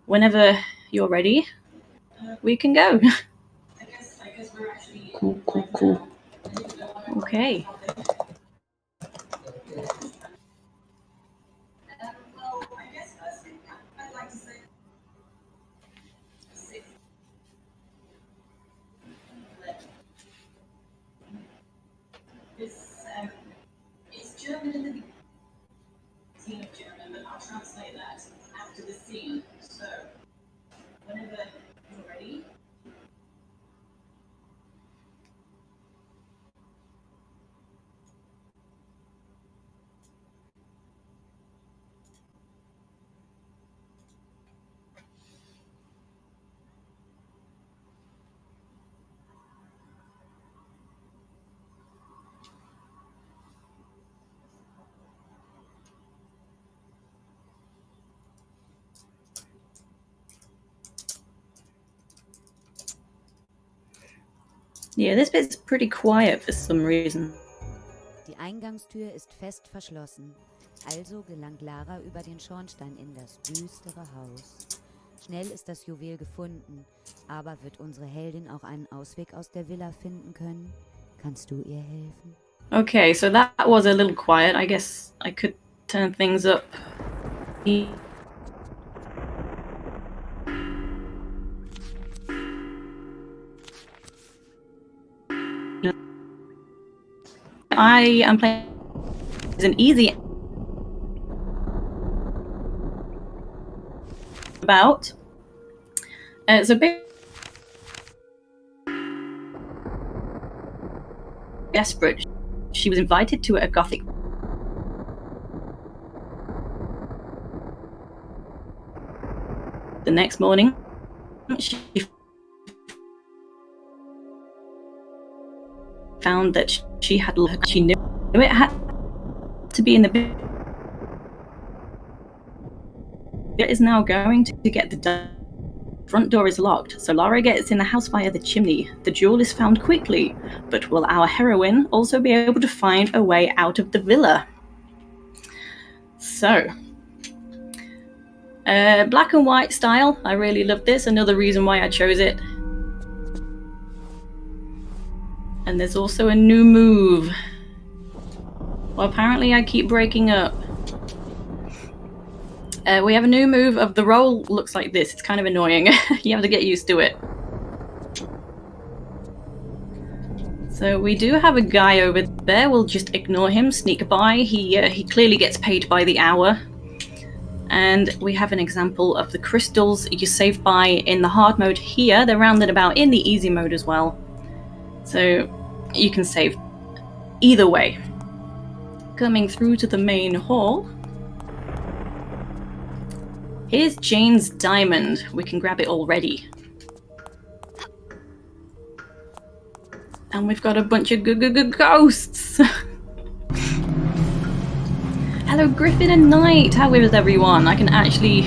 whenever you're ready, we can go. Cool. Okay. It's German in the scene of German, but I'll translate that after the scene. So, whenever you're ready. Yeah, this bit's pretty quiet for some reason. Die Eingangstür ist fest verschlossen. Also gelangt Lara über den Schornstein in das düstere Haus. Schnell ist das Juwel gefunden, aber wird unsere Heldin auch einen Ausweg aus der Villa finden können? Kannst du ihr helfen? Okay, so that was a little quiet. I guess I could turn things up. I am playing as an easy about. It's a bit desperate. She was invited to a gothic the next morning. She found that she knew it had to be in the it is now going to get the front door is locked, so Lara gets in the house via the chimney. The jewel is found quickly, but will our heroine also be able to find a way out of the villa? So, black and white style. I really love this. Another reason why I chose it. And there's also a new move. Well, apparently I keep breaking up. We have a new move of the roll looks like this. It's kind of annoying. You have to get used to it. So we do have a guy over there. We'll just ignore him, sneak by. He clearly gets paid by the hour. And we have an example of the crystals you save by in the hard mode here. They're rounded about in the easy mode as well. So you can save either way. Coming through to the main hall. Here's Jane's diamond. We can grab it already. And we've got a bunch of ghosts. Hello, Griffin and Knight. How is everyone? I can actually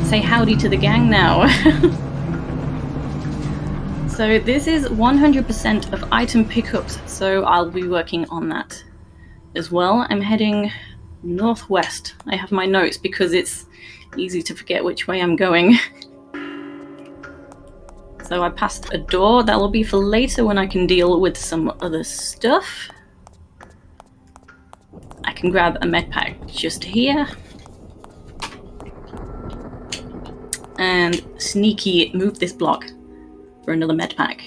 say howdy to the gang now. So this is 100% of item pickups, so I'll be working on that as well. I'm heading northwest. I have my notes because it's easy to forget which way I'm going. So I passed a door. That will be for later when I can deal with some other stuff. I can grab a med pack just here. And sneaky move this block for another med pack.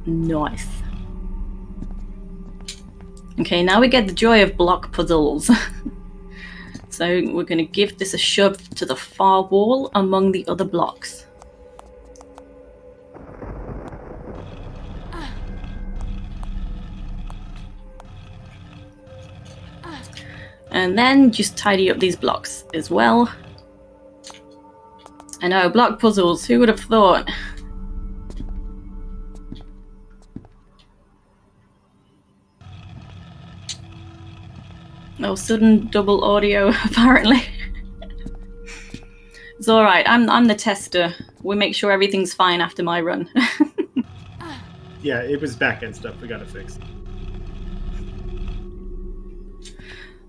Nice. Okay, now we get the joy of block puzzles. So we're going to give this a shove to the far wall among the other blocks. And then just tidy up these blocks as well. I know, block puzzles, who would have thought? No sudden double audio, apparently. It's alright, I'm the tester. We make sure everything's fine after my run. Yeah, it was back-end stuff we gotta fix.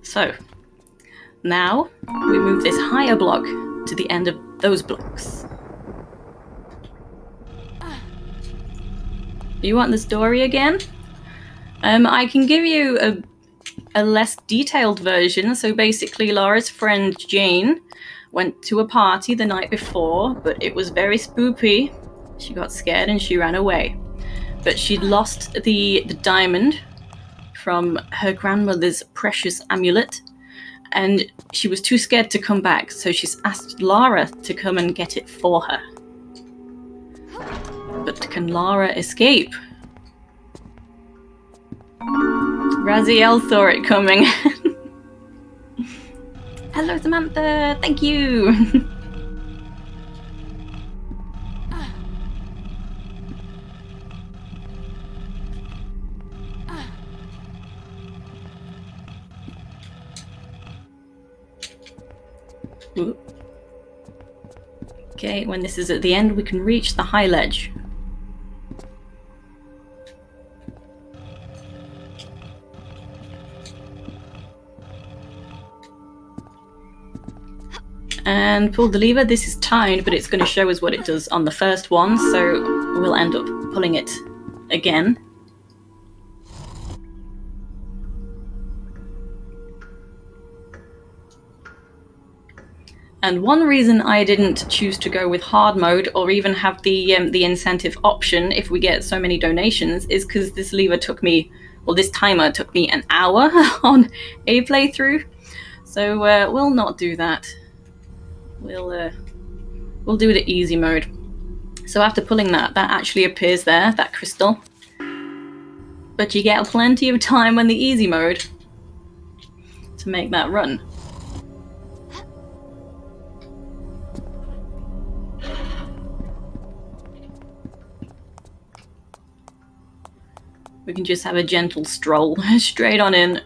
So, now we move this higher block to the end of those blocks. You want the story again? I can give you a less detailed version. So basically, Laura's friend Jane went to a party the night before, but it was very spoopy. She got scared and she ran away. But she'd lost the diamond from her grandmother's precious amulet, and she was too scared to come back, so she's asked Lara to come and get it for her. But can Lara escape? Raziel saw it coming. Hello, Samantha. Thank you. Ooh. Okay, when this is at the end, we can reach the high ledge. And pull the lever. This is timed, but it's going to show us what it does on the first one, so we'll end up pulling it again. And one reason I didn't choose to go with hard mode or even have the incentive option if we get so many donations is because this lever took me, well, this timer took me an hour on a playthrough. So we'll not do that. We'll do the easy mode. So after pulling that actually appears there, that crystal. But you get plenty of time on the easy mode to make that run. We can just have a gentle stroll straight on in.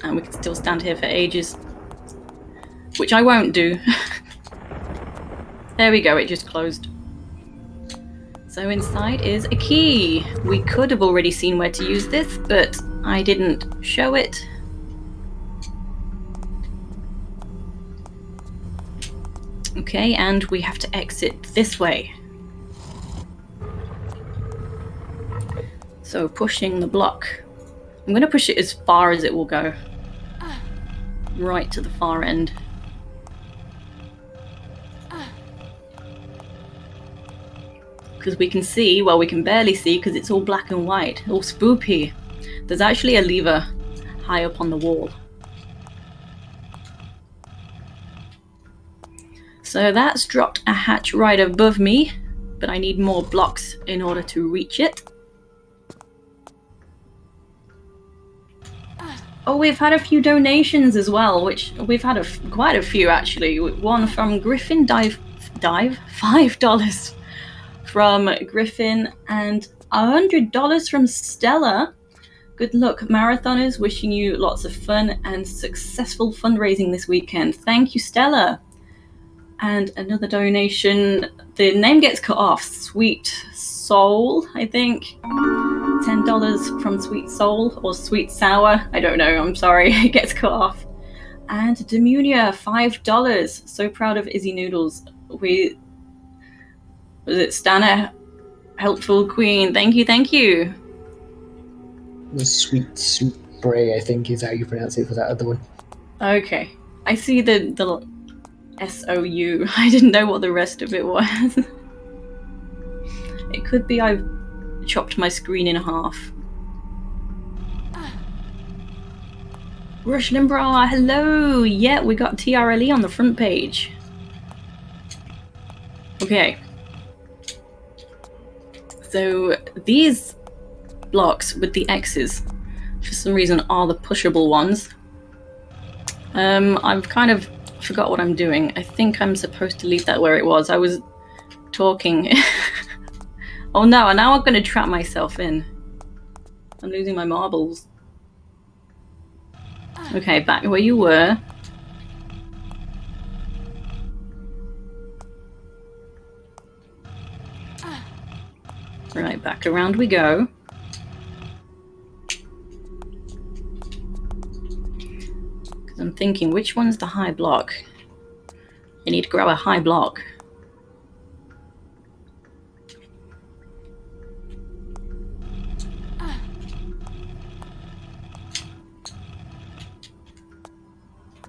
And we can still stand here for ages. Which I won't do. There we go, it just closed. So inside is a key. We could have already seen where to use this, but I didn't show it. Okay, and we have to exit this way. So pushing the block. I'm going to push it as far as it will go. Right to the far end. Because we can see, well, we can barely see because it's all black and white, all spoopy. There's actually a lever high up on the wall. So that's dropped a hatch right above me, but I need more blocks in order to reach it. Oh, we've had a few donations as well, which we've had quite a few actually. One from Griffin Dive, $5 from Griffin, and $100 from Stella. Good luck, marathoners. Wishing you lots of fun and successful fundraising this weekend. Thank you, Stella. And another donation. The name gets cut off. Sweet Soul, I think. $10 from Sweet Soul or Sweet Sour. I don't know. I'm sorry. It gets cut off. And Demunia, $5. So proud of Izzy Noodles. Was it Stana? Helpful Queen. Thank you. Thank you. The Sweet Soup Bray, I think, is how you pronounce it for that other one. Okay. I see the SOU. I didn't know what the rest of it was. It could be I've chopped my screen in half. Rush Limbra, hello! Yeah, we got TRLE on the front page. Okay. So these blocks with the X's, for some reason, are the pushable ones. I've kind of forgot what I'm doing. I think I'm supposed to leave that where it was. I was talking. Oh no, now I'm going to trap myself in. I'm losing my marbles. Okay, back where you were. Right, back around we go. Because I'm thinking, which one's the high block? I need to grab a high block.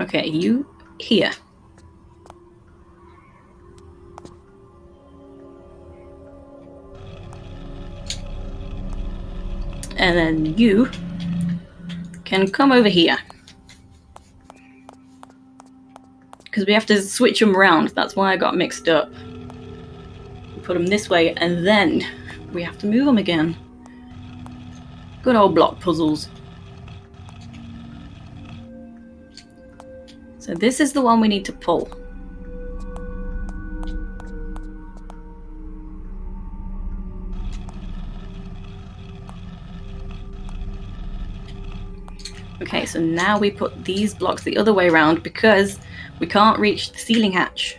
Okay, you here. And then you can come over here. Because we have to switch them around. That's why I got mixed up. We put them this way, and then we have to move them again. Good old block puzzles. So this is the one we need to pull. Okay, so now we put these blocks the other way around because we can't reach the ceiling hatch.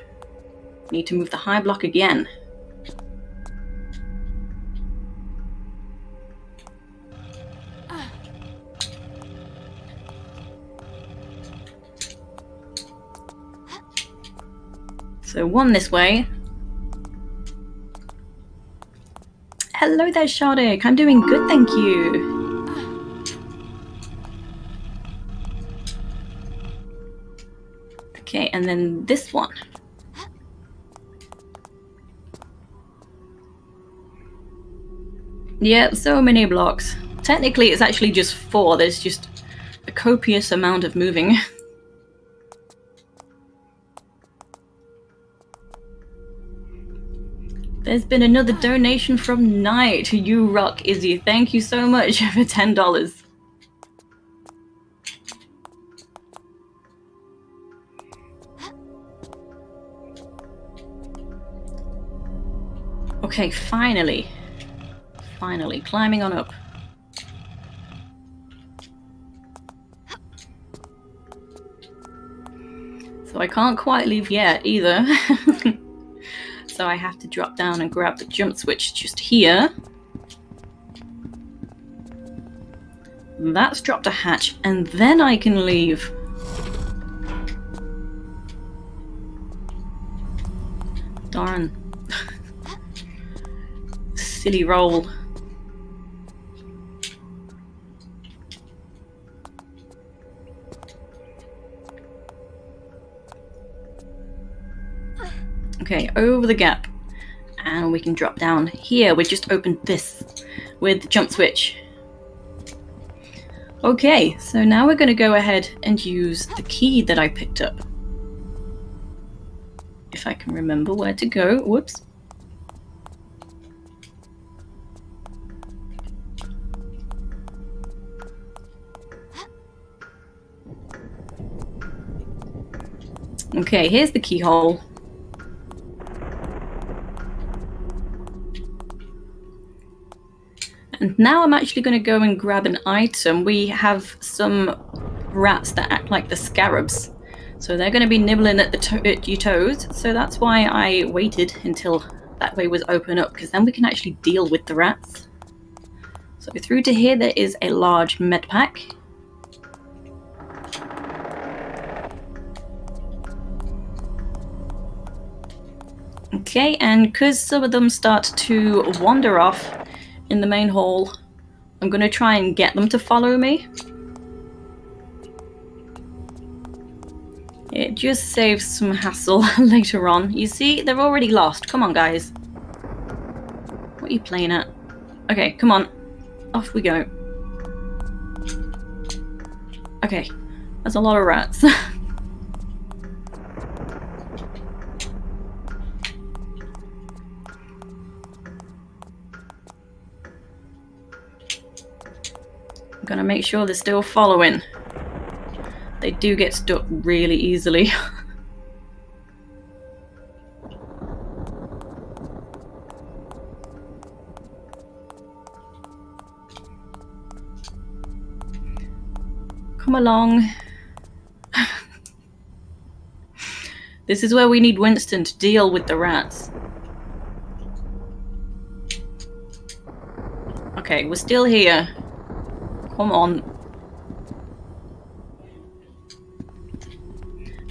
We need to move the high block again. So one this way. Hello there, Shardik. I'm doing good, thank you. Okay, and then this one. Yeah, so many blocks. Technically, it's actually just 4. There's just a copious amount of moving. There's been another donation from Night. You rock, Izzy. Thank you so much for $10. Okay, finally. Finally, climbing on up. So I can't quite leave yet either. So I have to drop down and grab the jump switch just here. That's dropped a hatch, and then I can leave. Darn. Silly roll. Okay, over the gap. And we can drop down here. We just opened this with the jump switch. Okay, so now we're going to go ahead and use the key that I picked up. If I can remember where to go. Whoops. Okay, here's the keyhole. And now I'm actually going to go and grab an item. We have some rats that act like the scarabs. So they're going to be nibbling at your toes. So that's why I waited until that way was open up, because then we can actually deal with the rats. So through to here there is a large med pack. Okay, and because some of them start to wander off in the main hall, I'm going to try and get them to follow me. It just saves some hassle later on. You see, they're already lost. Come on, guys. What are you playing at? Okay, come on. Off we go. Okay, that's a lot of rats. I'm gonna make sure they're still following. They do get stuck really easily. Come along. This is where we need Winston to deal with the rats. Okay, we're still here. Come on.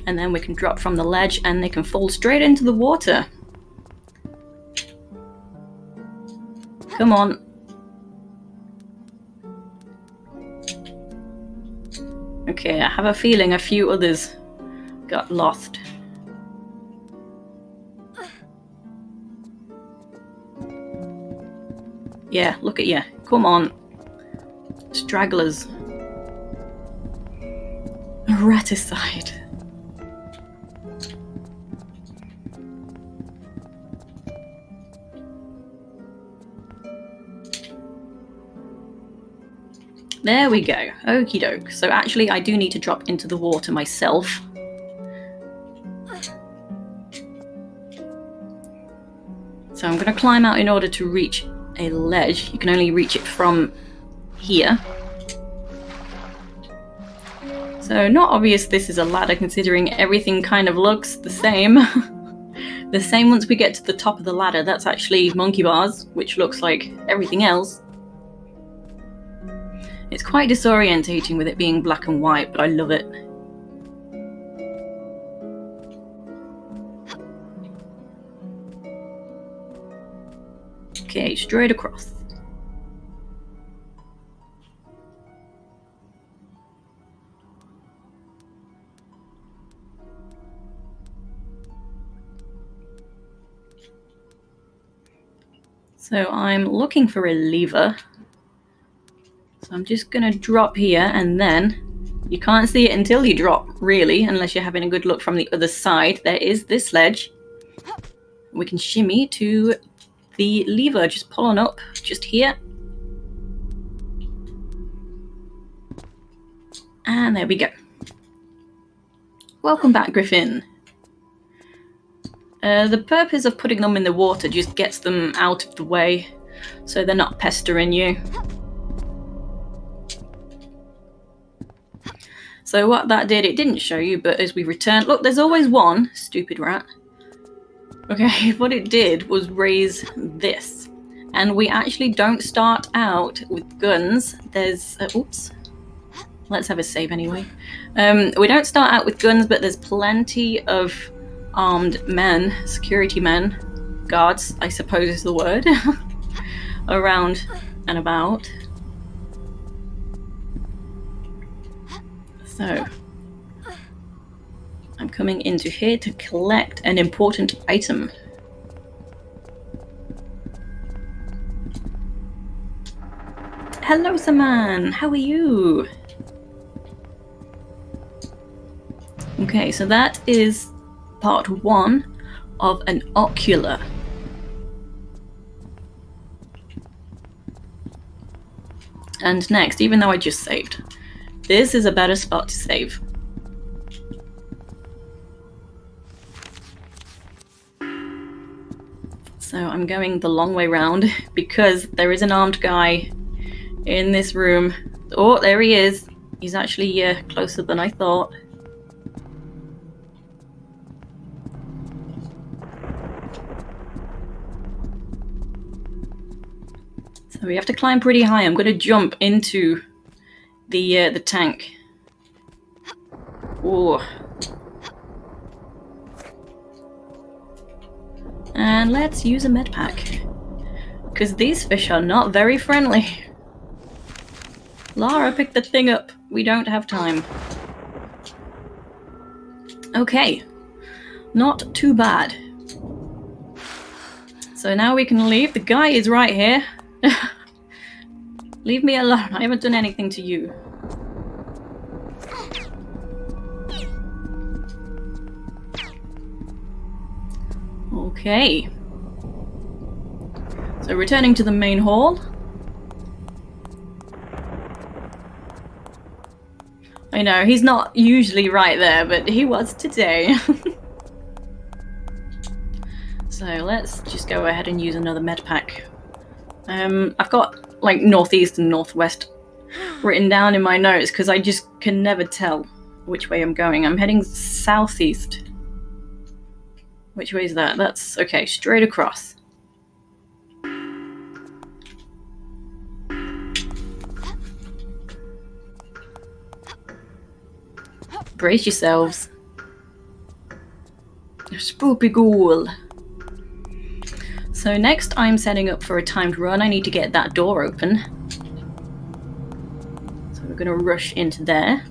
And then we can drop from the ledge and they can fall straight into the water. Come on. Okay, I have a feeling a few others got lost. Yeah, look at you. Come on. Stragglers. Raticide. There we go. Okie doke. So actually I do need to drop into the water myself. So I'm going to climb out in order to reach a ledge. You can only reach it from here. So not obvious this is a ladder considering everything kind of looks the same. The same once we get to the top of the ladder. That's actually monkey bars, which looks like everything else. It's quite disorientating with it being black and white, but I love it. Okay, straight across. So I'm looking for a lever. So I'm just going to drop here and then you can't see it until you drop, really, unless you're having a good look from the other side. There is this ledge. We can shimmy to the lever, just pull on up, just here. And there we go. Welcome back, Griffin. The purpose of putting them in the water just gets them out of the way, so they're not pestering you. So what that did, it didn't show you, but as we returned, look, there's always one, stupid rat. Okay, what it did was raise this. And we actually don't start out with guns. There's, oops. Let's have a save anyway. We don't start out with guns, but there's plenty of armed men, security men, guards, I suppose is the word, around and about. So, I'm coming into here to collect an important item. Hello, Saman. How are you? Okay, so that is part 1 of an ocular. And next, even though I just saved, this is a better spot to save. So I'm going the long way round because there is an armed guy in this room. Oh, there he is. He's actually closer than I thought. So we have to climb pretty high. I'm going to jump into the tank. Oh. And let's use a med pack, because these fish are not very friendly. Lara, pick the thing up. We don't have time. Okay. Not too bad. So now we can leave. The guy is right here. Leave me alone. I haven't done anything to you. Okay. So returning to the main hall. I know, he's not usually right there, but he was today. So let's just go ahead and use another med pack. I've got like northeast and northwest written down in my notes because I just can never tell which way I'm going. I'm heading southeast. Which way is that? That's okay, straight across. Brace yourselves. Spoopy ghoul. So next I'm setting up for a timed run. I need to get that door open. So we're going to rush into there.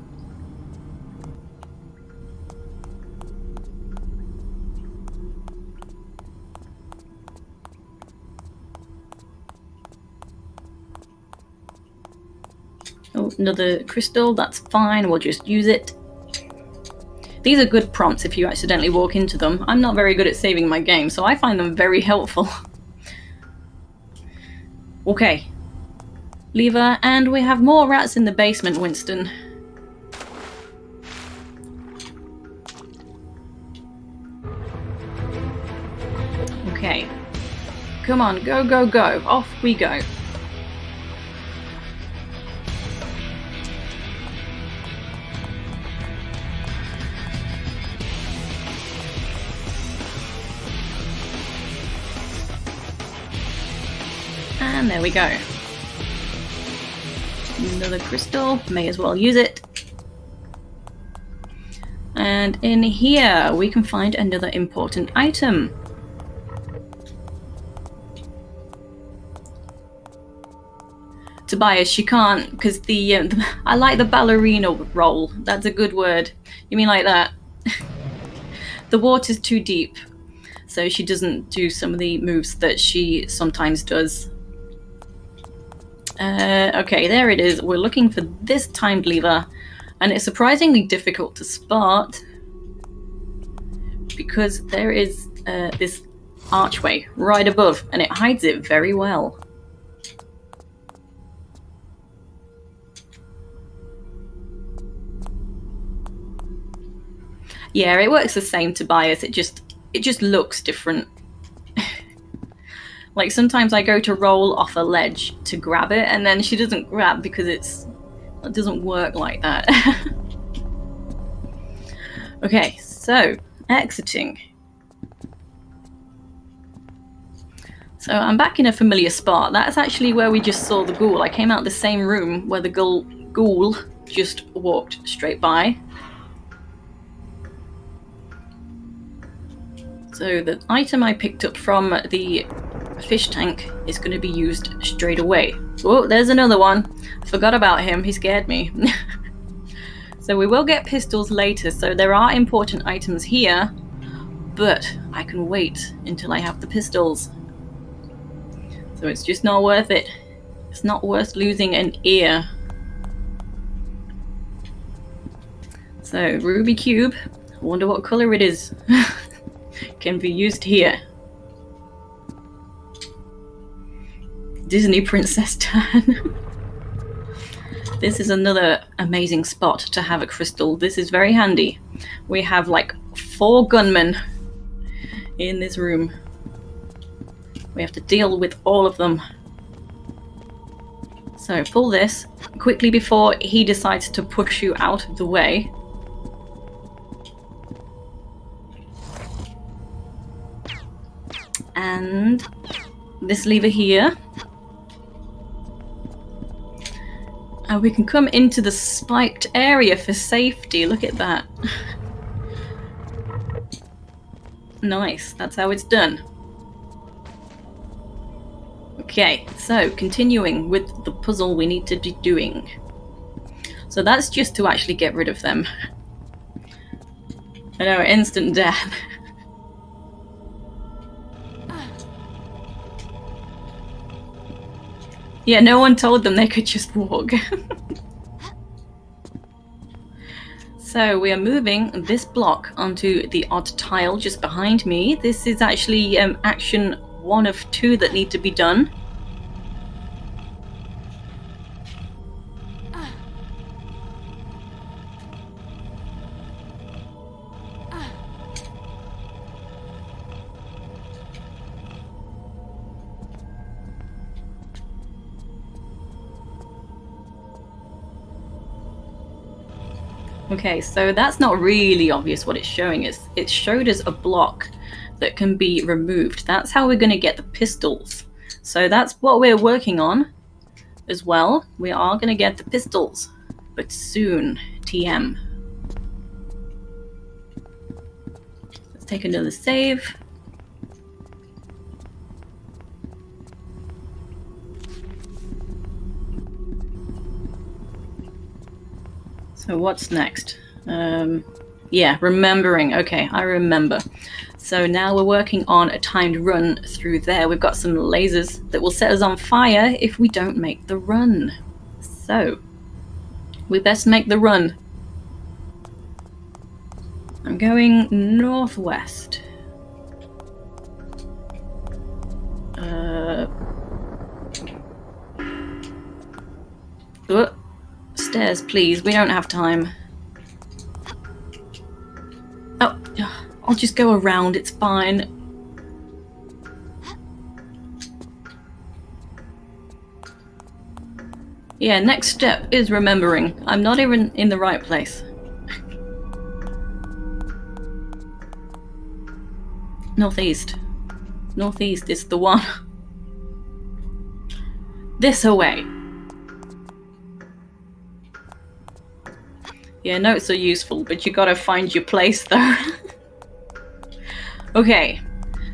Oh, another crystal, that's fine, we'll just use it. These are good prompts if you accidentally walk into them. I'm not very good at saving my game, so I find them very helpful. Okay. Lever, and we have more rats in the basement, Winston. Okay. Come on, go, go, go. Off we go. And there we go. Another crystal, may as well use it. And in here we can find another important item. Tobias, she can't, because I like the ballerina roll. That's a good word. You mean like that? The water's too deep, so she doesn't do some of the moves that she sometimes does. Okay, there it is. We're looking for this timed lever, and it's surprisingly difficult to spot because there is this archway right above, and it hides it very well. Yeah, it works the same, Tobias. It just looks different. Like sometimes I go to roll off a ledge to grab it, and then she doesn't grab because it doesn't work like that. Okay, so exiting. So I'm back in a familiar spot. That's actually where we just saw the ghoul. I came out the same room where the ghoul just walked straight by. So the item I picked up from the fish tank is going to be used straight away. Oh, there's another one. I forgot about him. He scared me. So we will get pistols later, so there are important items here, but I can wait until I have the pistols. So it's just not worth it. It's not worth losing an ear. So, ruby cube. I wonder what color it is. Can be used here. Disney princess turn. This is another amazing spot to have a crystal. This is very handy. We have like 4 gunmen in this room. We have to deal with all of them. So pull this quickly before he decides to push you out of the way. And this lever here. And we can come into the spiked area for safety. Look at that. Nice, that's how it's done. Okay, so continuing with the puzzle we need to be doing. So that's just to actually get rid of them. I know, instant death. Yeah, no one told them they could just walk. So we are moving this block onto the odd tile just behind me. This is actually action 1 of 2 that need to be done. Okay, so that's not really obvious what it's showing us. It showed us a block that can be removed. That's how we're going to get the pistols. So that's what we're working on as well. We are going to get the pistols, but soon, TM. take another save. So what's next? Yeah, remembering. Okay, I remember. So now we're working on a timed run through there. We've got some lasers that will set us on fire if we don't make the run. So we best make the run. I'm going northwest. Stairs, please. We don't have time. Oh, I'll just go around. It's fine. Yeah, next step is remembering. I'm not even in the right place. Northeast. Northeast is the one. This away. Yeah, notes are useful, but you gotta find your place though. Okay,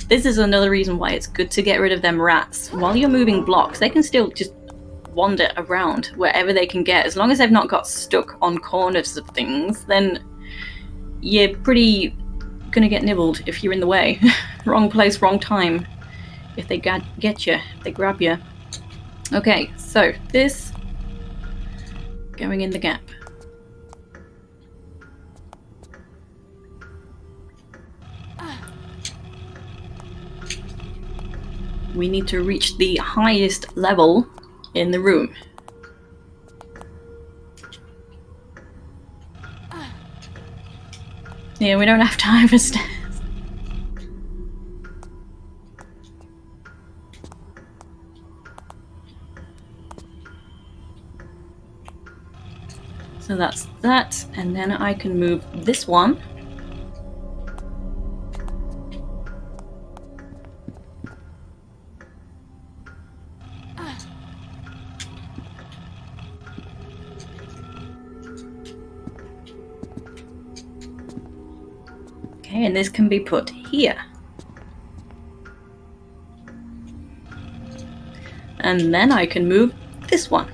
this is another reason why it's good to get rid of them rats. While you're moving blocks, they can still just wander around wherever they can get. As long as they've not got stuck on corners of things, then you're pretty gonna get nibbled if you're in the way. Wrong place, wrong time. If they get you, they grab you. Okay, so this going in the gap. We need to reach the highest level in the room. Yeah, we don't have time for stairs. So that's that, and then I can move this one. Okay, and this can be put here. And then I can move this one.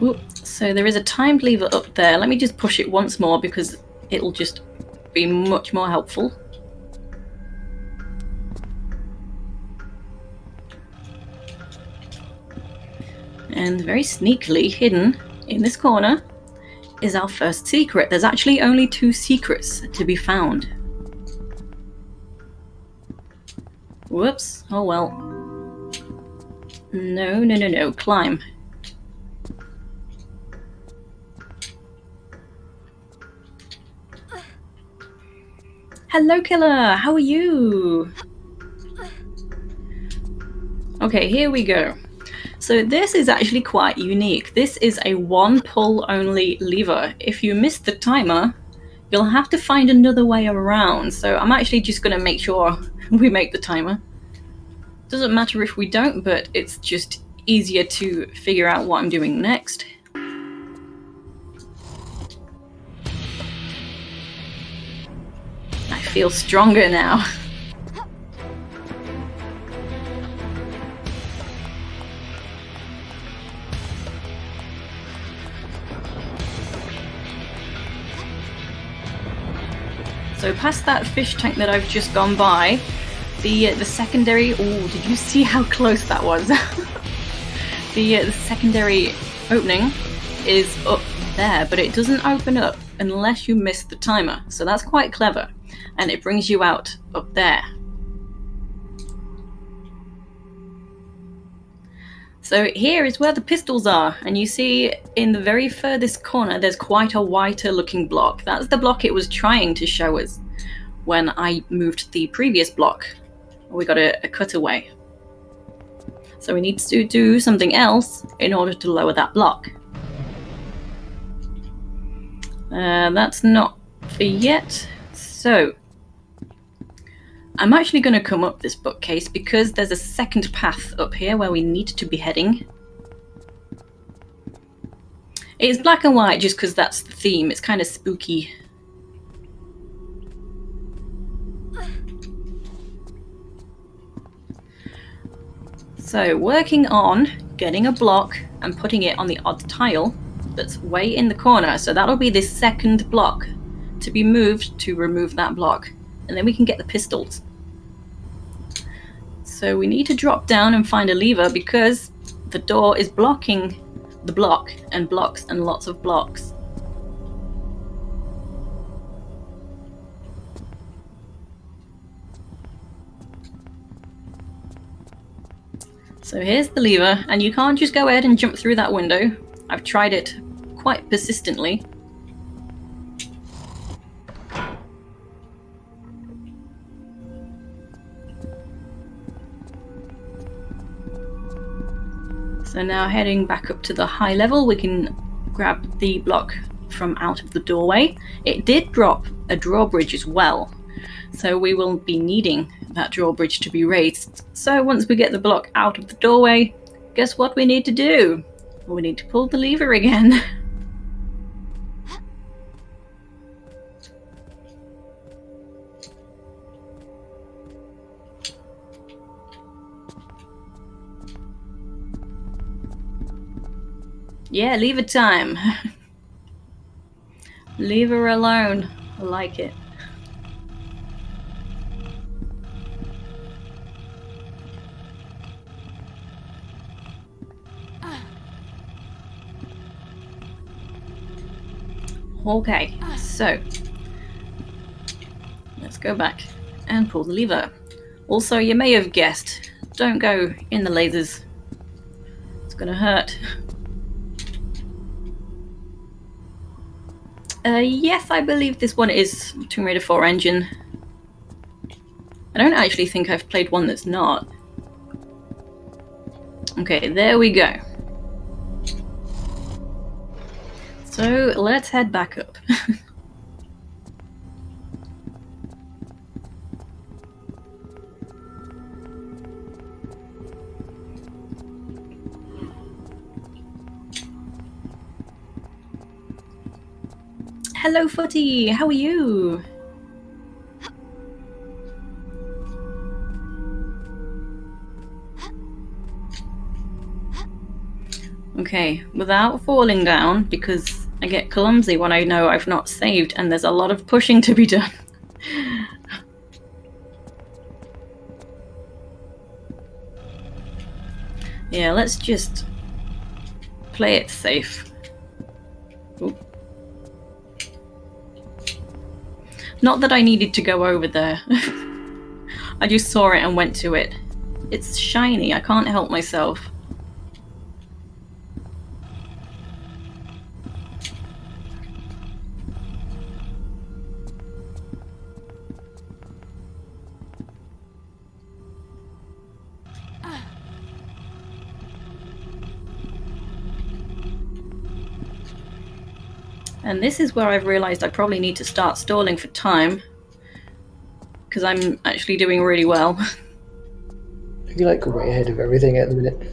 Ooh, so there is a timed lever up there. Let me just push it once more because it'll just be much more helpful. And very sneakily hidden in this corner is our first secret. There's actually only 2 secrets to be found. Whoops. Oh well. No, no, no, no. Climb. Hello, killer. How are you? Okay, here we go. So this is actually quite unique. This is a 1 pull only lever. If you miss the timer, you'll have to find another way around. So I'm actually just going to make sure we make the timer. Doesn't matter if we don't, but it's just easier to figure out what I'm doing next. I feel stronger now. So past that fish tank that I've just gone by, the secondary. Oh, did you see how close that was? The secondary opening is up there, but it doesn't open up unless you miss the timer. So that's quite clever, and it brings you out up there. So here is where the pistols are, and you see in the very furthest corner there's quite a whiter looking block. That's the block it was trying to show us when I moved the previous block. We got a cutaway. So we need to do something else in order to lower that block. That's not for yet. So I'm actually going to come up this bookcase because there's a second path up here where we need to be heading. It's black and white just because that's the theme. It's kind of spooky. So, working on getting a block and putting it on the odd tile that's way in the corner. So that'll be the second block to be moved to remove that block. And then we can get the pistols. So we need to drop down and find a lever because the door is blocking the block and blocks and lots of blocks. So here's the lever, and you can't just go ahead and jump through that window. I've tried it quite persistently. So now heading back up to the high level, we can grab the block from out of the doorway. It did drop a drawbridge as well, so we will be needing that drawbridge to be raised. So once we get the block out of the doorway, guess what we need to do? Well, we need to pull the lever again. Yeah, lever time. Leave her alone. I like it. Okay, so let's go back and pull the lever. Also, you may have guessed, don't go in the lasers. It's gonna hurt. Yes, I believe this one is Tomb Raider 4 engine. I don't actually think I've played one that's not. Okay, there we go. So let's head back up. Hello, Footy. How are you? Okay, without falling down, because I get clumsy when I know I've not saved and there's a lot of pushing to be done. Yeah, let's just play it safe. Ooh. Not that I needed to go over there. I just saw it and went to it. It's shiny, I can't help myself. And this is where I've realised I probably need to start stalling for time, because I'm actually doing really well. I feel like we're way ahead of everything at the minute.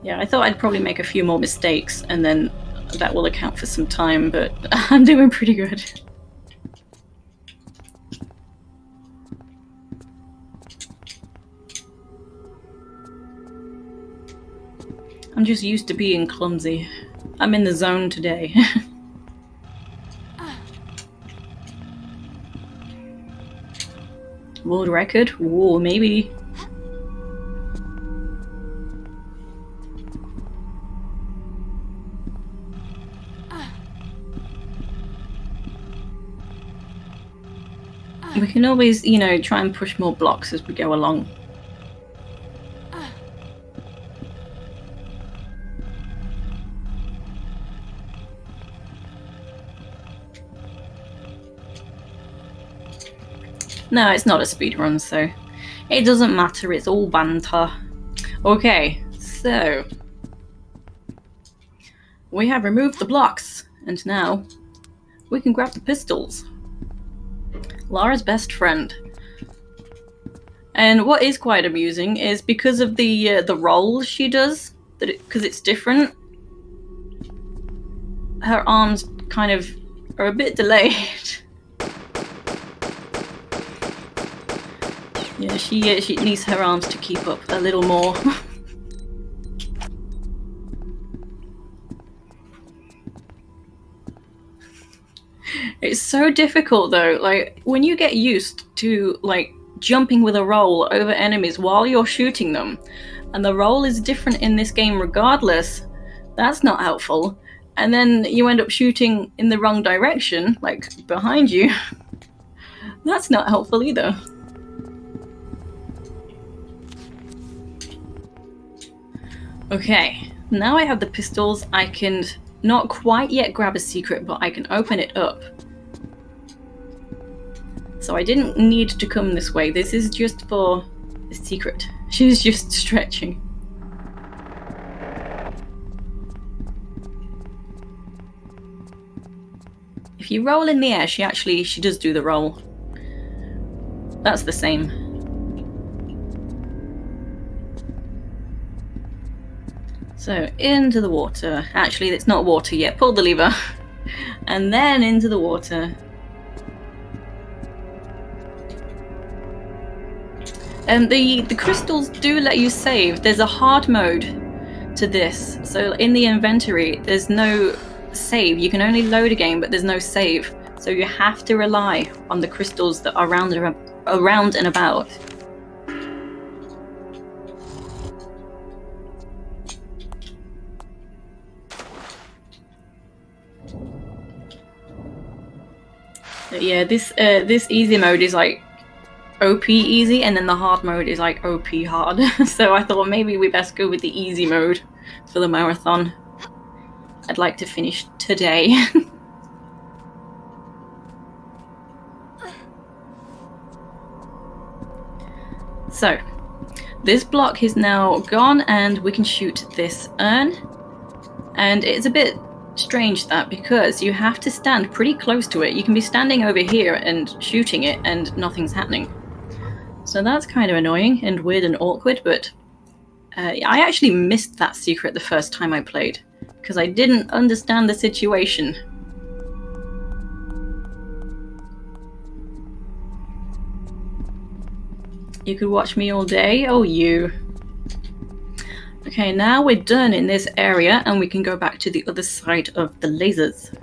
Yeah, I thought I'd probably make a few more mistakes and then that will account for some time, but I'm doing pretty good. I'm just used to being clumsy. I'm in the zone today. World record? Whoa, maybe. We can always, you know, try and push more blocks as we go along. No, it's not a speedrun, so it doesn't matter, it's all banter. Okay, so we have removed the blocks, and now we can grab the pistols. Lara's best friend. And what is quite amusing is because of the rolls she does, because it's different, her arms kind of are a bit delayed. Yeah, she needs her arms to keep up a little more. It's so difficult though, like when you get used to like jumping with a roll over enemies while you're shooting them, and the roll is different in this game regardless, that's not helpful. And then you end up shooting in the wrong direction, like behind you. That's not helpful either. Okay, now I have the pistols, I can not quite yet grab a secret, but I can open it up. So I didn't need to come this way. This is just for a secret. She's just stretching. If you roll in the air, she does do the roll. That's the same. So into the water. Actually, it's not water yet. Pull the lever. And then into the water. And the crystals do let you save. There's a hard mode to this. So in the inventory, there's no save. You can only load a game, but there's no save. So you have to rely on the crystals that are around and about. But yeah, this easy mode is like OP easy, and then the hard mode is like OP hard. So I thought maybe we best go with the easy mode for the marathon. I'd like to finish today. So, this block is now gone and we can shoot this urn. And it's a bit strange that because you have to stand pretty close to it. You can be standing over here and shooting it and nothing's happening. So that's kind of annoying and weird and awkward, but I actually missed that secret the first time I played because I didn't understand the situation. You could watch me all day? Oh, you. Okay, now we're done in this area and we can go back to the other side of the lasers.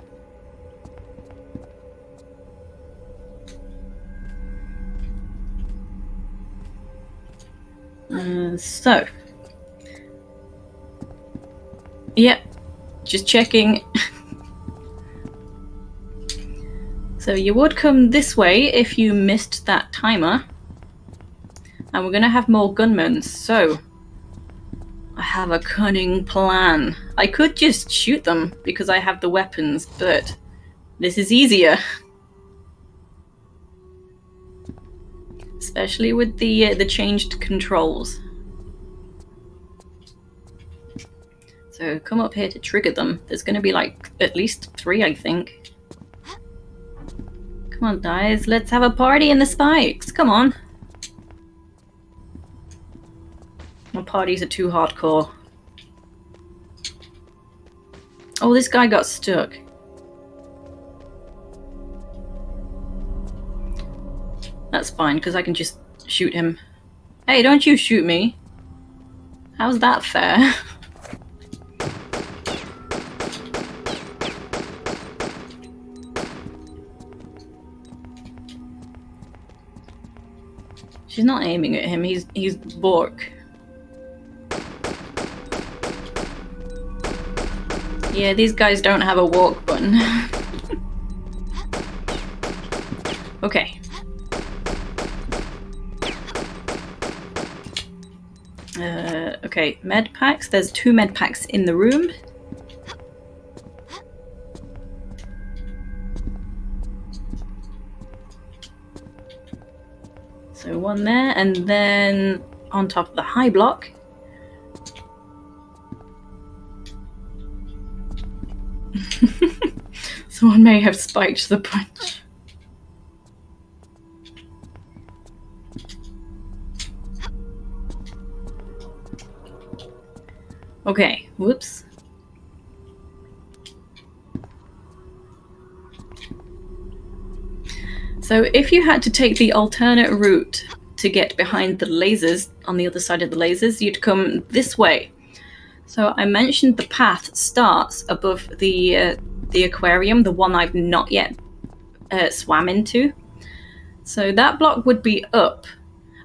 So. Yep, just checking. So you would come this way if you missed that timer. And we're going to have more gunmen, so I have a cunning plan. I could just shoot them because I have the weapons, but this is easier. Especially with the changed controls. So come up here to trigger them. There's going to be like at least 3, I think. Come on, guys, let's have a party in the spikes. Come on. My parties are too hardcore. Oh, this guy got stuck. That's fine, because I can just shoot him. Hey, don't you shoot me. How's that fair? She's not aiming at him, he's Bork. Yeah, these guys don't have a walk button. Okay. Okay, med packs. There's 2 med packs in the room. So 1 there, and then on top of the high block. Someone may have spiked the punch. Okay, whoops. So if you had to take the alternate route to get behind the lasers, on the other side of the lasers, you'd come this way. So I mentioned the path starts above the aquarium, the one I've not yet swam into. So that block would be up.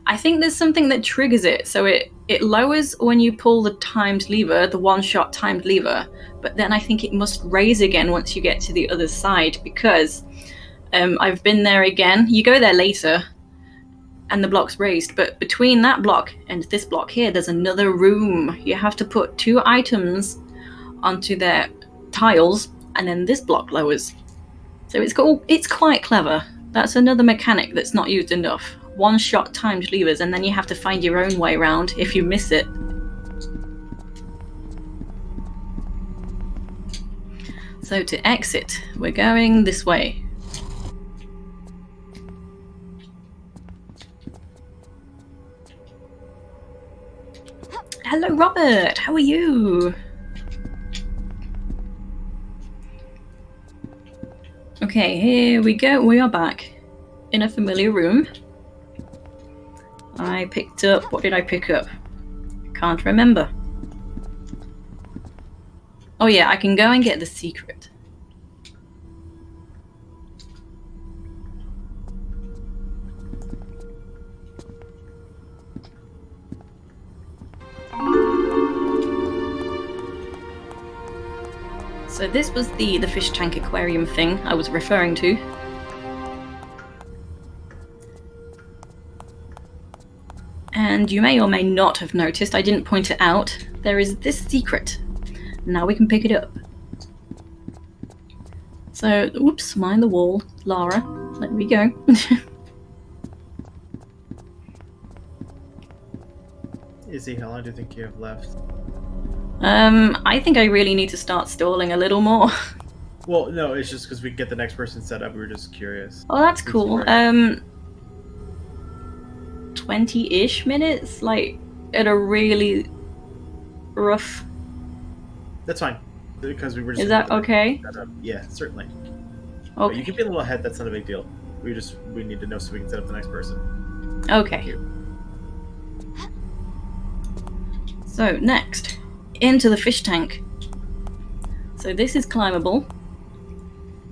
I think there's something that triggers it. So it lowers when you pull the timed lever, the one-shot timed lever, but then I think it must raise again once you get to the other side, because I've been there again. You go there later and the block's raised, but between that block and this block here, there's another room. You have to put 2 items onto their tiles, and then this block lowers. So it's quite clever. That's another mechanic that's not used enough. One-shot timed levers, and then you have to find your own way around if you miss it. So to exit, we're going this way. Hello, Robert. How are you? Okay, here we go. We are back in a familiar room. I picked up... What did I pick up? Can't remember. Oh yeah, I can go and get the secret. So this was the fish tank aquarium thing I was referring to. And you may or may not have noticed, I didn't point it out, there is this secret. Now we can pick it up. So, oops, mind the wall, Lara. There we go. Izzy, how long do you think you have left? I think I really need to start stalling a little more. Well, no, it's just because we get the next person set up. We were just curious. Oh, that's cool. 20-ish minutes, like at a really rough. That's fine, because we were just. Is that okay? Yeah, certainly. Okay. But you can be a little ahead. That's not a big deal. We need to know so we can set up the next person. Okay. So next, into the fish tank. So this is climbable.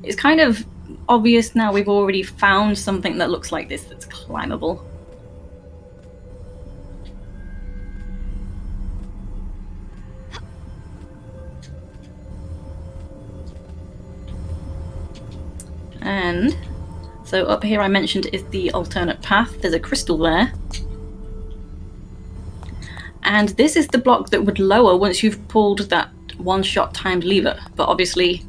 It's kind of obvious now we've already found something that looks like this that's climbable. And so up here I mentioned is the alternate path. There's a crystal there. And this is the block that would lower once you've pulled that one-shot timed lever. But obviously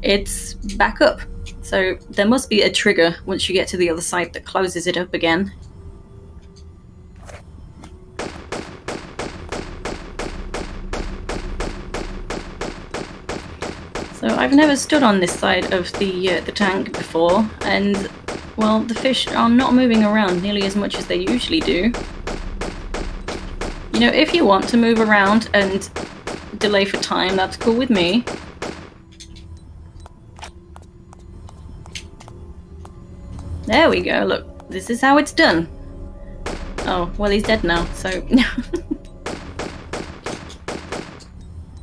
it's back up. So there must be a trigger once you get to the other side that closes it up again. So I've never stood on this side of the tank before, and well, the fish are not moving around nearly as much as they usually do. You know, if you want to move around and delay for time, that's cool with me. There we go, look, this is how it's done. Oh, well, he's dead now, so...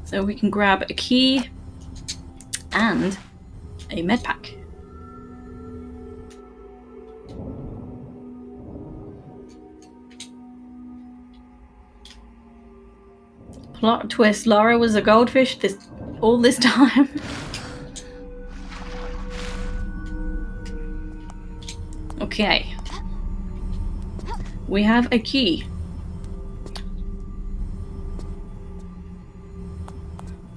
So we can grab a key and a med pack. Plot twist, Laura was a goldfish all this time. Okay. We have a key.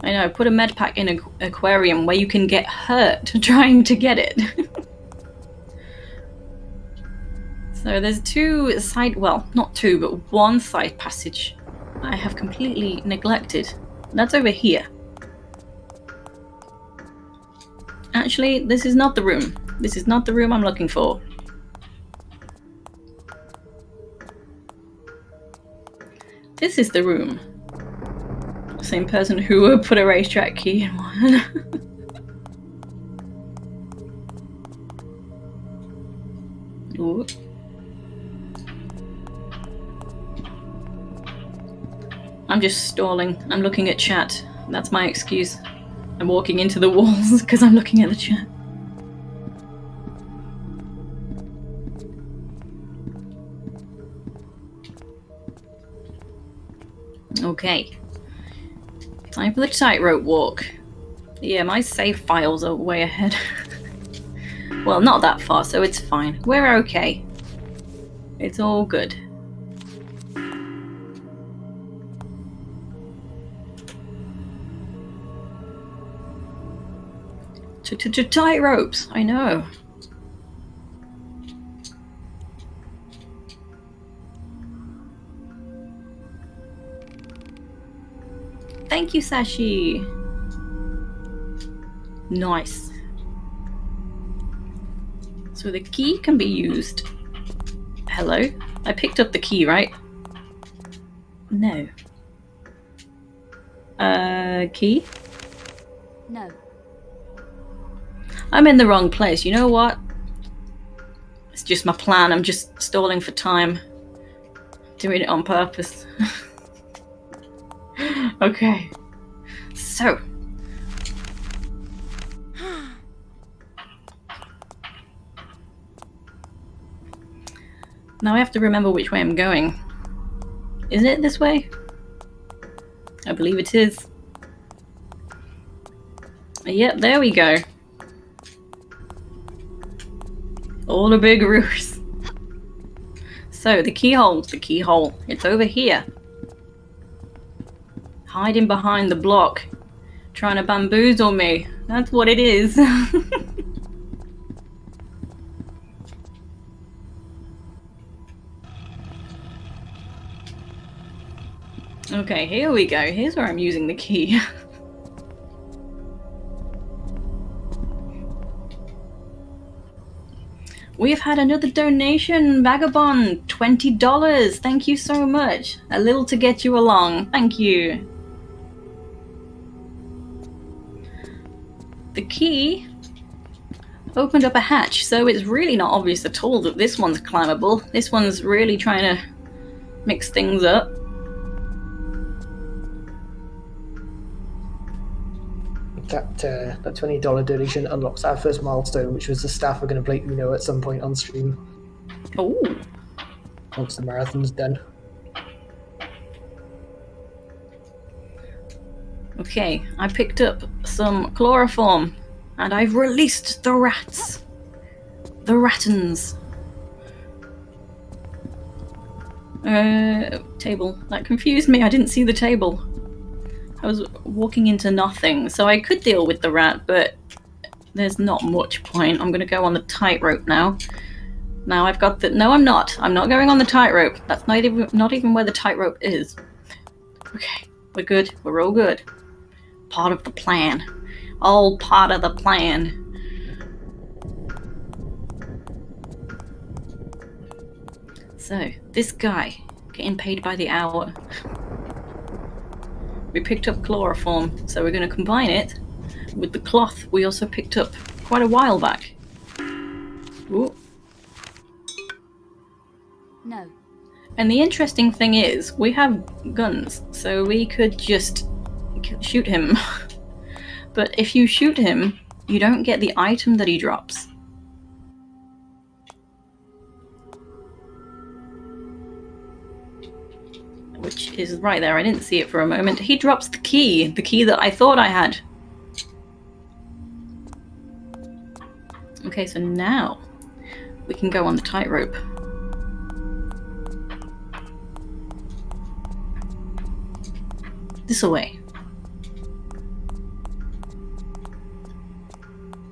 I know, put a med pack in an aquarium where you can get hurt trying to get it. So there's two side, well, not two, but one side passage I have completely neglected. That's over here. Actually, this is not the room. This is not the room I'm looking for. This is the room. Same person who put a racetrack key in one. Ooh. I'm just stalling. I'm looking at chat. That's my excuse. I'm walking into the walls because I'm looking at the chat. Okay. Time for the tightrope walk. Yeah, my save files are way ahead. Well, not that far, so it's fine. We're okay. It's all good. Tight ropes, I know. Thank you, Sashi. Nice. So the key can be used. Hello? I picked up the key, right? No. Key? No. I'm in the wrong place. You know what? It's just my plan. I'm just stalling for time. Doing it on purpose. Okay. So. Now I have to remember which way I'm going. Is it this way? I believe it is. Yep, there we go. All a big ruse. So, the keyhole, it's over here. Hiding behind the block. Trying to bamboozle me. That's what it is. Okay, here we go. Here's where I'm using the key. We've had another donation, Vagabond, $20. Thank you so much. A little to get you along. Thank you. The key opened up a hatch, so it's really not obvious at all that this one's climbable. This one's really trying to mix things up. That $20 donation unlocks our first milestone, which was the staff are going to let you know at some point on stream. Oh. Once the marathon's done. Okay, I picked up some chloroform, and I've released the rats. The rattens. Table. That confused me. I didn't see the table. I was walking into nothing, so I could deal with the rat, but there's not much point. I'm going to go on the tightrope now. Now I've got the... No, I'm not. I'm not going on the tightrope. That's not even where the tightrope is. Okay, we're good. We're all good. Part of the plan. All part of the plan. So, this guy, getting paid by the hour. We picked up chloroform, so we're going to combine it with the cloth we also picked up quite a while back. Ooh. No. And the interesting thing is, we have guns, so we could just shoot him. But if you shoot him, you don't get the item that he drops. Which is right there. I didn't see it for a moment. He drops the key that I thought I had. Okay, so now we can go on the tightrope. This way.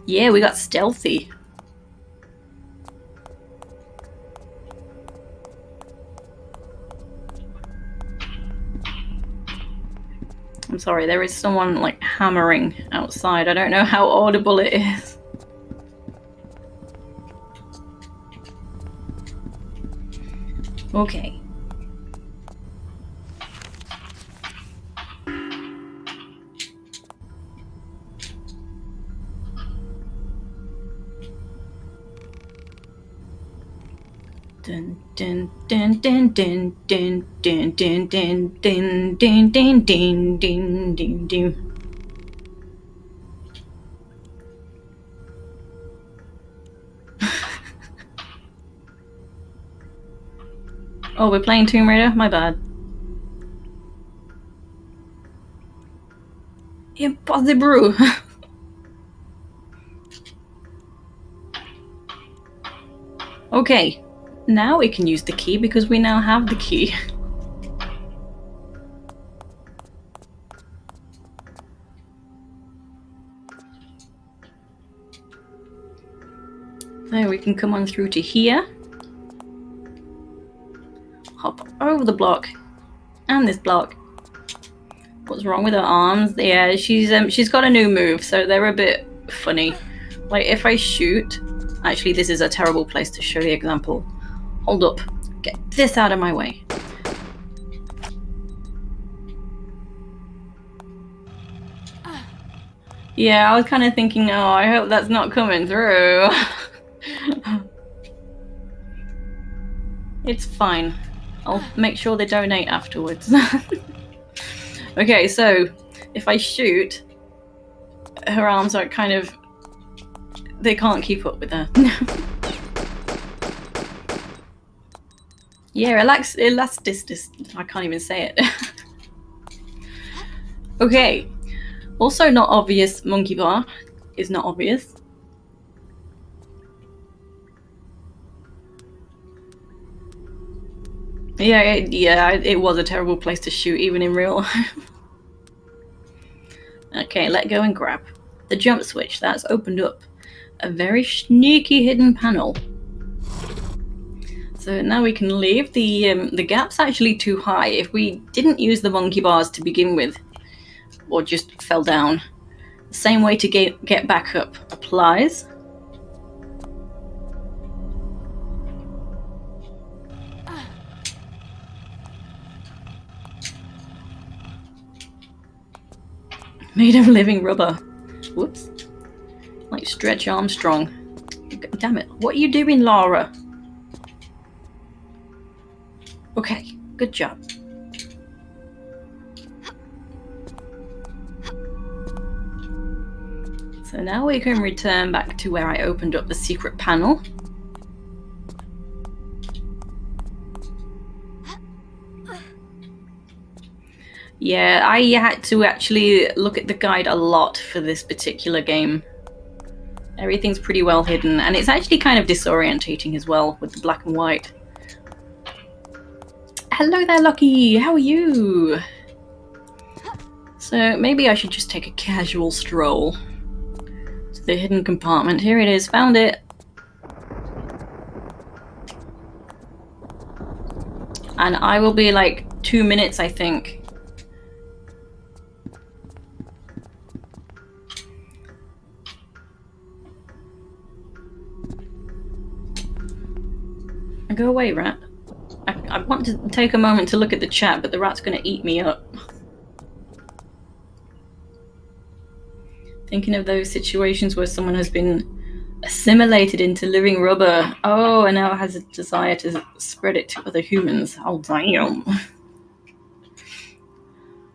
Yeah, we got stealthy. I'm sorry, there is someone like hammering outside. I don't know how audible it is. Okay. Dun dun dun dun dun dun dun dun dun dun dun dun dun dun dun dun. Oh, we're playing Tomb Raider? My bad. Impossible! Okay, now we can use the key because we now have the key. There, we can come on through to here. Hop over the block. And this block. What's wrong with her arms? Yeah, she's got a new move, so they're a bit funny. Like, if I shoot... Actually, this is a terrible place to show the example. Hold up. Get this out of my way. Yeah, I was kind of thinking, oh, I hope that's not coming through. It's fine. I'll make sure they donate afterwards. Okay, so if I shoot, her arms are kind of... They can't keep up with her. Yeah, elasticity. I can't even say it. Okay. Also not obvious, monkey bar is not obvious. Yeah, it was a terrible place to shoot, even in real life. Okay, let go and grab. The jump switch, that's opened up a very sneaky hidden panel. So now we can leave. The gap's actually too high. If we didn't use the monkey bars to begin with, or just fell down, the same way to get back up applies. Made of living rubber. Whoops. Like Stretch Armstrong. Damn it. What are you doing, Laura? Okay, good job. So now we can return back to where I opened up the secret panel. Yeah, I had to actually look at the guide a lot for this particular game. Everything's pretty well hidden, and it's actually kind of disorientating as well with the black and white. Hello there, Lucky! How are you? So maybe I should just take a casual stroll to the hidden compartment. Here it is, found it! And I will be like 2 minutes, I think. Go away, rat. I want to take a moment to look at the chat, but the rat's going to eat me up. Thinking of those situations where someone has been assimilated into living rubber. Oh, and now has a desire to spread it to other humans. Oh, damn.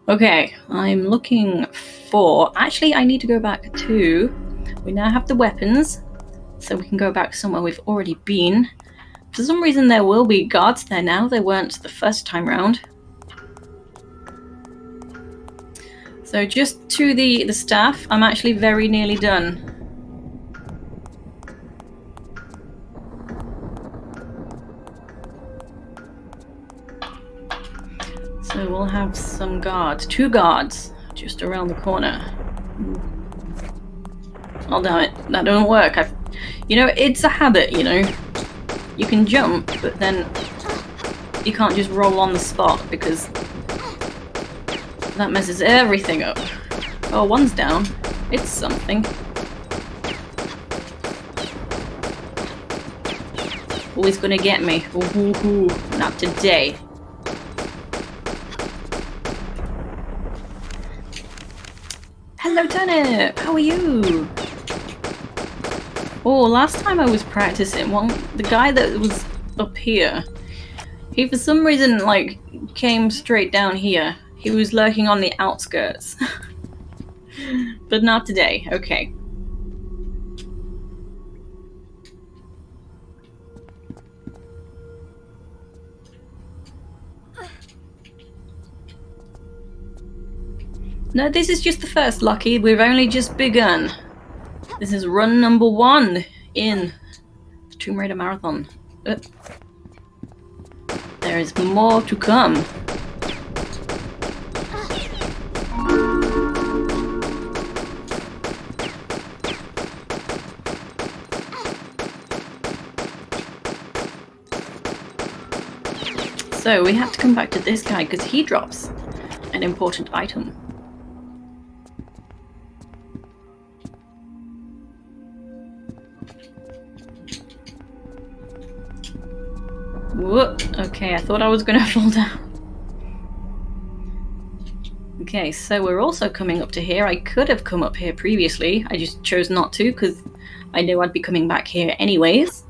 Okay, I'm looking for... Actually, I need to go back to... We now have the weapons, so we can go back somewhere we've already been. For some reason there will be guards there now. There weren't the first time round. So just to the staff, I'm actually very nearly done. So we'll have some guards. 2 guards just around the corner. Oh damn it, that doesn't work. You know, it's a habit, you know. You can jump, but then you can't just roll on the spot because that messes everything up. Oh, one's down. It's something. Always gonna get me. Ooh, not today. Hello, Turnip! How are you? Oh, last time I was practicing, well, the guy that was up here, he for some reason, like, came straight down here. He was lurking on the outskirts. But not today. Okay. No, this is just the first, Lucky. We've only just begun. This is run number 1 in the Tomb Raider Marathon. There is more to come. So we have to come back to this guy because he drops an important item. Whoop. Okay, I thought I was gonna fall down. Okay, so we're also coming up to here. I could have come up here previously. I just chose not to because I knew I'd be coming back here anyways.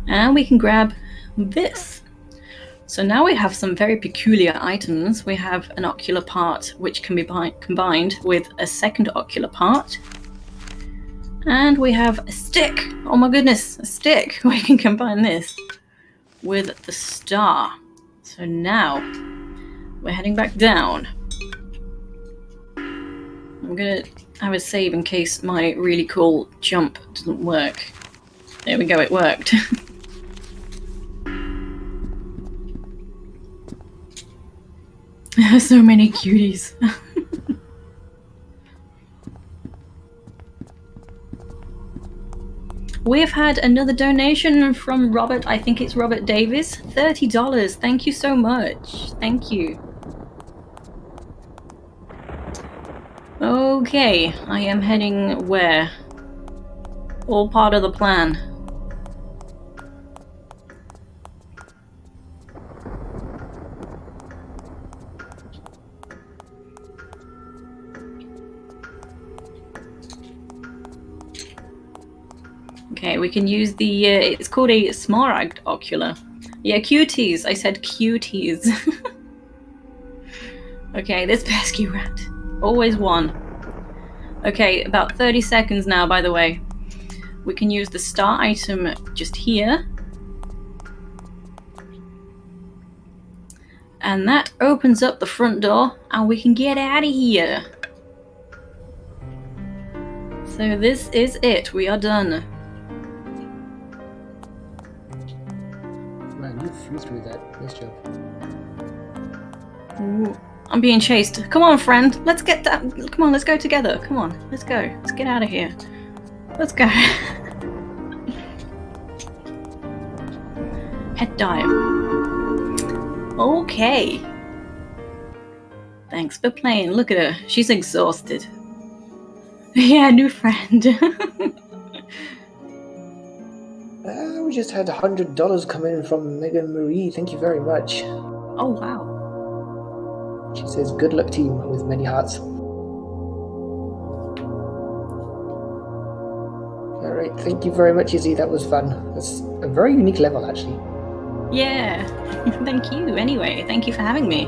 And we can grab this. So now we have some very peculiar items. We have an ocular part which can be combined with a second ocular part. And we have a stick. Oh my goodness, a stick. We can combine this with the star. So now we're heading back down. I'm gonna have a save in case my really cool jump doesn't work. There we go, it worked. So many cuties. We've had another donation from Robert. I think it's Robert Davis. $30. Thank you so much. Thank you. Okay, I am heading where? All part of the plan. Okay, we can use the, it's called a Smaragd Ocular. Yeah, cuties. I said cuties. Okay, this pesky rat. Always one. Okay, about 30 seconds now, by the way. We can use the star item just here. And that opens up the front door, and we can get out of here. So this is it. We are done. Man, you flew through that. Nice job. Ooh, I'm being chased. Come on, friend. Let's get that. Come on, let's go together. Come on, let's go. Let's get out of here. Let's go. Head dive. Okay. Thanks for playing. Look at her. She's exhausted. Yeah, new friend. We just had $100 come in from Megan Marie. Thank you very much. Oh, wow. She says, good luck team, with many hearts. Alright, thank you very much, Izzy. That was fun. That's a very unique level, actually. Yeah. Thank you. Anyway, thank you for having me.